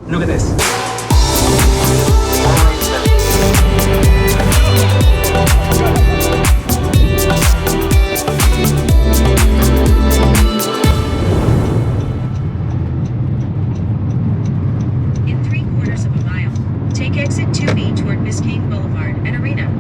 Look at this. In 3/4 of a mile, take exit 2B toward Biscayne Boulevard and Marina.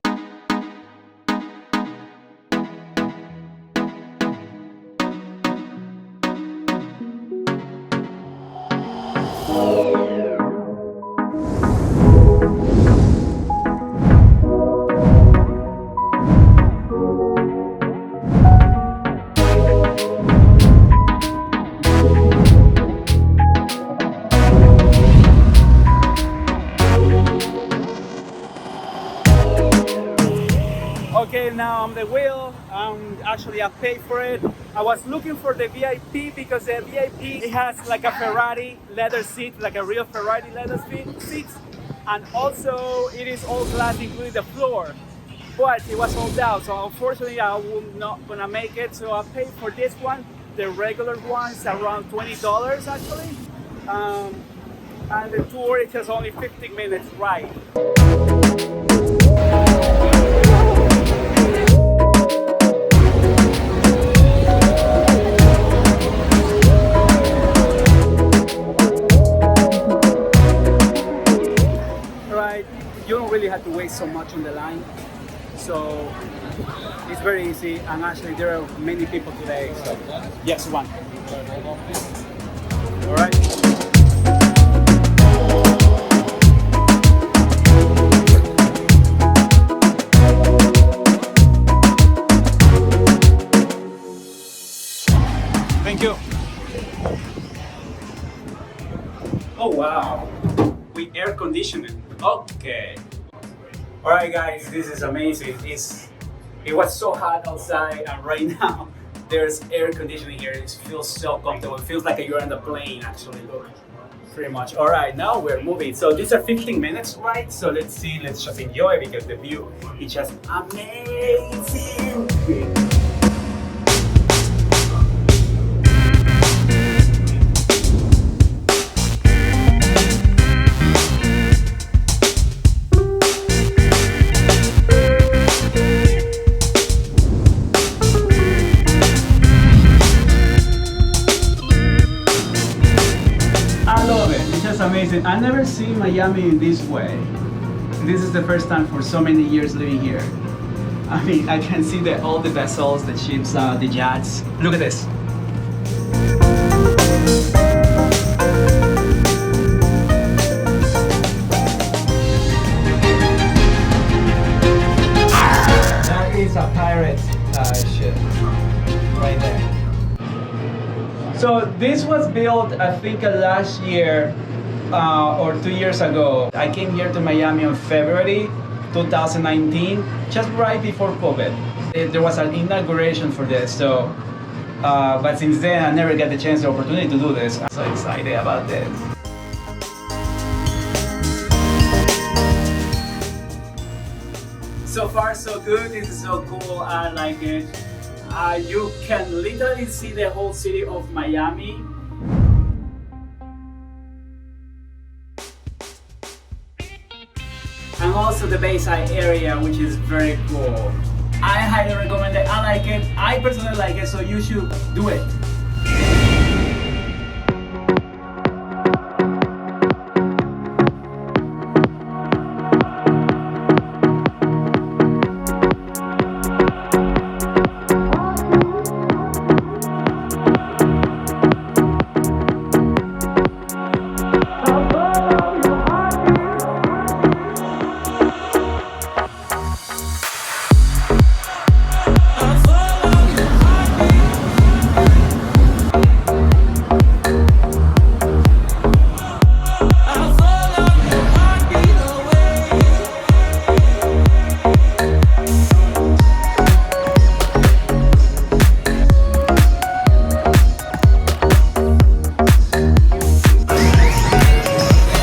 Okay, now I'm the wheel. Actually, I paid for it. I was looking for the VIP because the VIP it has like a Ferrari leather seat, like a real Ferrari leather seat, and also it is all glass, including the floor. But it was sold out, so unfortunately I will not gonna make it. So I paid for this one. The regular one is around $20 actually, and the tour is just only 15 minutes ride. You don't really have to wait so much on the line, so it's very easy, and actually there are many people today, so yes, one. All right. Thank you. Oh wow, with air conditioning. Okay. All right, guys, this is amazing. It was so hot outside, and right now there's air conditioning here. It feels so comfortable. It feels like you're on the plane, actually. Look, pretty much. All right, now we're moving. So these are 15 minutes, right? So let's see. Let's just enjoy because the view is just amazing. Amazing. I've never seen Miami in this way. This is the first time for so many years living here. I mean, I can see all the vessels, the ships, the yachts. Look at this. That is a pirate ship right there. So this was built, I think, last year or 2 years ago. I came here to Miami in February 2019, just right before COVID. There was an inauguration for this, so but since then I never got the chance or opportunity to do this. I'm so excited about this. So far so good. This is so cool. I like it. You can literally see the whole city of Miami. And also the Bayside area, which is very cool. I highly recommend it. I like it. I personally like it, so you should do it.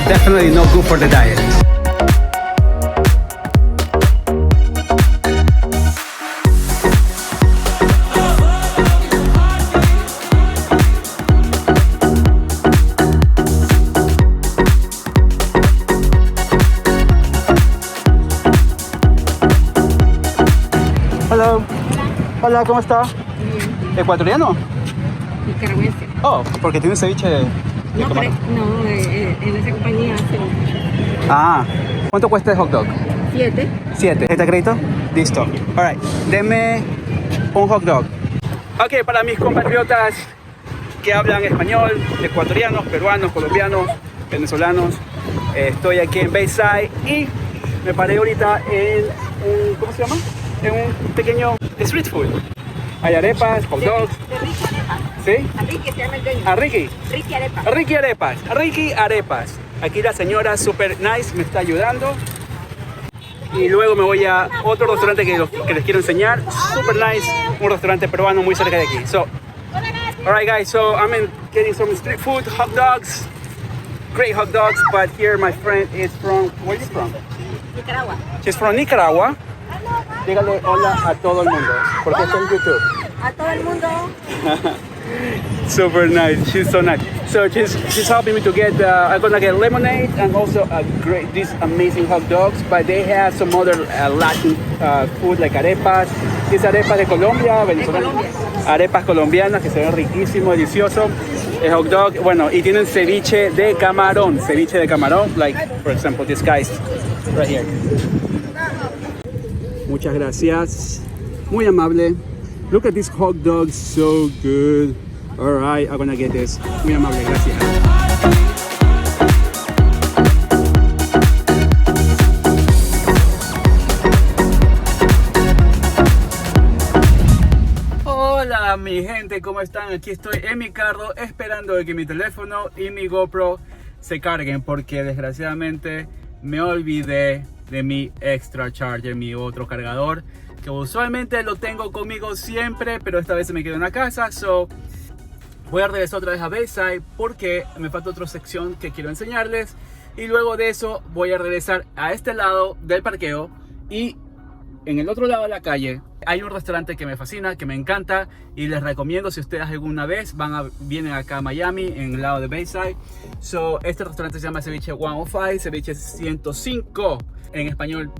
Definitely not good for the diet. Hola, ¿cómo está? Bien. ¿Ecuatoriano? Nicaragüense. Oh, porque tiene ceviche de No, camarón. no, en esa compañía hace Ah, ¿cuánto cuesta el hot dog? 7. 7. ¿Está crédito? Listo. Alright, deme un hot dog. Ok, para mis compatriotas que hablan español, ecuatorianos, peruanos, colombianos, venezolanos, estoy aquí en Bayside y me paré ahorita en un, ¿cómo se llama? En un pequeño street food. Hay arepas, hot dogs. De Ricky Arepas. ¿Sí? A Ricky se llama el dueño. A Ricky. Ricky Arepas. Ricky Arepas. Ricky Arepas. Aquí la señora super nice me está ayudando. Y luego me voy a otro restaurante que les quiero enseñar. Super nice. Un restaurante peruano muy cerca de aquí. So, alright guys, so I'm getting some street food, hot dogs. Great hot dogs, but here my friend is from, where are you from? Nicaragua. She's from Nicaragua. Dígale hola a todo el mundo, porque está en YouTube. A todo el mundo. Super nice. She's so nice. So she's helping me to get. I'm gonna get lemonade and also these amazing hot dogs. But they have some other Latin food like arepas. These arepas de Colombia, venezolanas. Colombia. Arepas colombianas que se ven riquísimo, delicioso. El hot dog, bueno, y tienen ceviche de camarón. Ceviche de camarón, like for example this guy's right here. Muchas gracias. Muy amable. Look at this hot dog, so good. All right, I'm gonna get this. Muy amable, gracias. Hola mi gente, ¿cómo están? Aquí estoy en mi carro esperando de que mi teléfono y mi GoPro se carguen porque desgraciadamente me olvidé de mi extra charger, mi otro cargador, que usualmente lo tengo conmigo siempre, pero esta vez se me quedó en la casa. So voy a regresar otra vez a Bayside porque me falta otra sección que quiero enseñarles, y luego de eso voy a regresar a este lado del parqueo, y en el otro lado de la calle hay un restaurante que me fascina, que me encanta, y les recomiendo si ustedes alguna vez vienen acá a Miami, en el lado de Bayside. So, este restaurante se llama Ceviche 105, Ceviche 105 en español.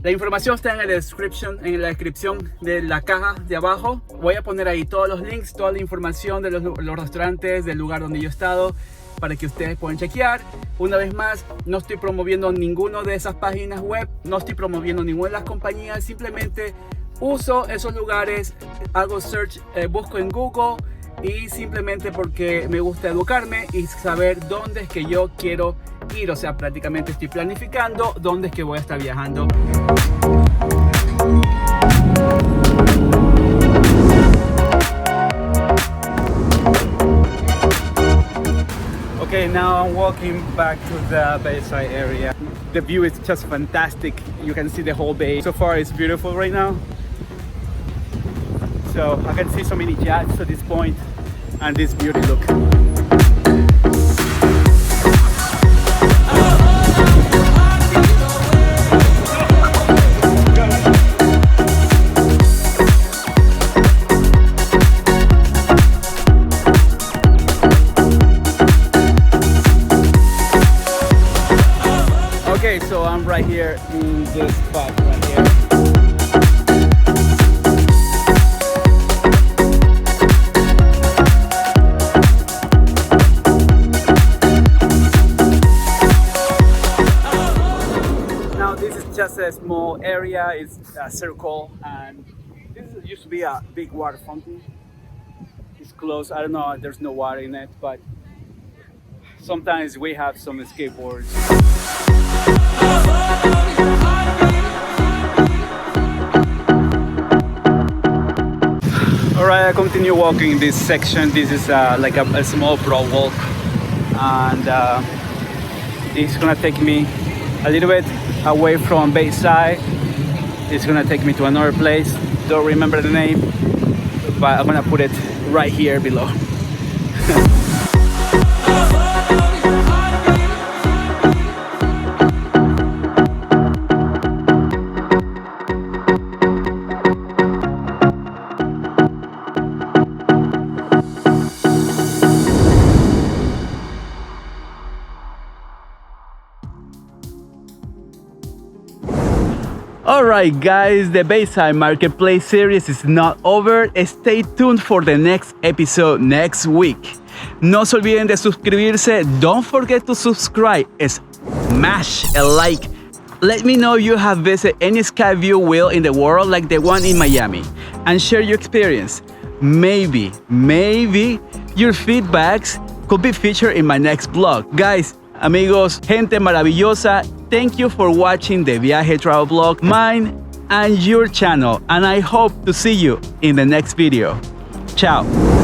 La información está en la descripción de la caja de abajo. Voy a poner ahí todos los links, toda la información de los restaurantes, del lugar donde yo he estado, para que ustedes puedan chequear. Una vez más, no estoy promoviendo ninguna de esas páginas web, no estoy promoviendo ninguna de las compañías, simplemente uso esos lugares, hago search, busco en Google, y simplemente porque me gusta educarme y saber dónde es que yo quiero ir. O sea, prácticamente estoy planificando dónde es que voy a estar viajando. Okay, now I'm walking back to the Bayside area. The view is just fantastic. You can see the whole bay. So far it's beautiful right now. So I can see so many yachts at this point, and this beauty look. Okay, so I'm right here in this spot right here. Now this is just a small area, it's a circle, and this used to be a big water fountain. It's closed, I don't know, there's no water in it, but sometimes we have some skateboards. Alright, I continue walking in this section. This is like a small broad walk, and it's gonna take me a little bit away from Bayside. It's gonna take me to another place. Don't remember the name, but I'm gonna put it right here below. Alright guys, the Bayside Marketplace series is not over. Stay tuned for the next episode next week. No se olviden de suscribirse. Don't forget to subscribe. Smash a like. Let me know if you have visited any Skyview wheel in the world like the one in Miami and share your experience. Maybe your feedbacks could be featured in my next vlog. Guys, amigos, gente maravillosa, thank you for watching the Viaje travel vlog, mine and your channel, and I hope to see you in the next video. Ciao.